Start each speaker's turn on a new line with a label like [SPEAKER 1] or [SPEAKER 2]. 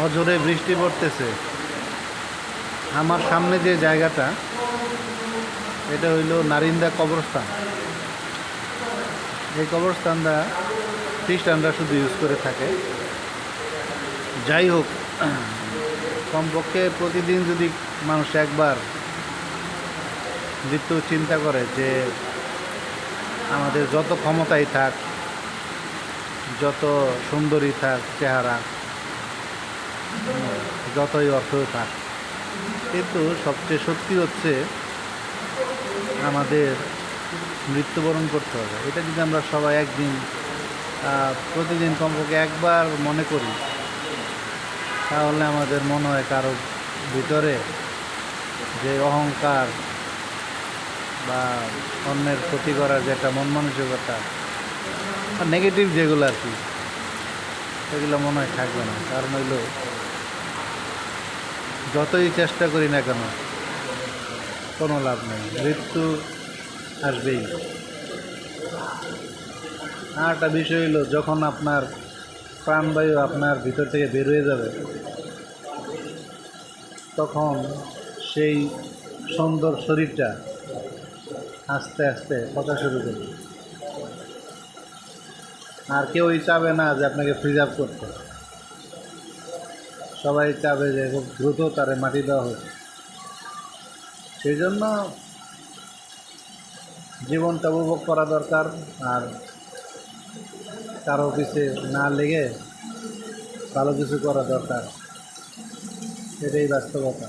[SPEAKER 1] অঝোরে বৃষ্টি পড়তেছে। আমার সামনে যে জায়গাটা, এটা হইল নারিন্দা কবরস্থান। এই কবরস্থানটা খ্রিস্টানরা শুধু ইউজ করে থাকে। যাই হোক, কমপক্ষে প্রতিদিন যদি মানুষ একবার মৃত্যু চিন্তা করে যে আমাদের যত ক্ষমতাই থাক, যত সুন্দরী থাক চেহারা, যতই অর্থ থাক, কিন্তু সবচেয়ে সত্যি হচ্ছে আমাদের মৃত্যুবরণ করতে হবে। এটা যদি আমরা সবাই একদিন প্রতিদিন কমপক্ষে একবার মনে করি, তাহলে আমাদের মনে হয় কারো ভিতরে যে অহংকার বা অন্যের ক্ষতি করার যে একটা মন মানসিকতা আর নেগেটিভ যেগুলো আর কি, সেগুলো মনে হয় থাকবে না। কারণ হইল যতই চেষ্টা করি না কেন কোনো লাভ নেই, মৃত্যু আসবেই। আর একটা বিষয় হলো, যখন আপনার প্রাণবায়ু আপনার ভিতর থেকে বের হয়ে যাবে, তখন সেই সুন্দর শরীরটা আস্তে আস্তে কথা শুরু করবে। আর কেউই চাবে না যে আপনাকে প্রিজার্ভ করতে, সবাই চাবে যে খুব দ্রুত তারে মাটি দেওয়া হোক। সেই জন্য জীবনটা উপভোগ করা দরকার, আর কারো পিছে না লেগে ভালো কিছু করা দরকার। এটাই বাস্তবতা।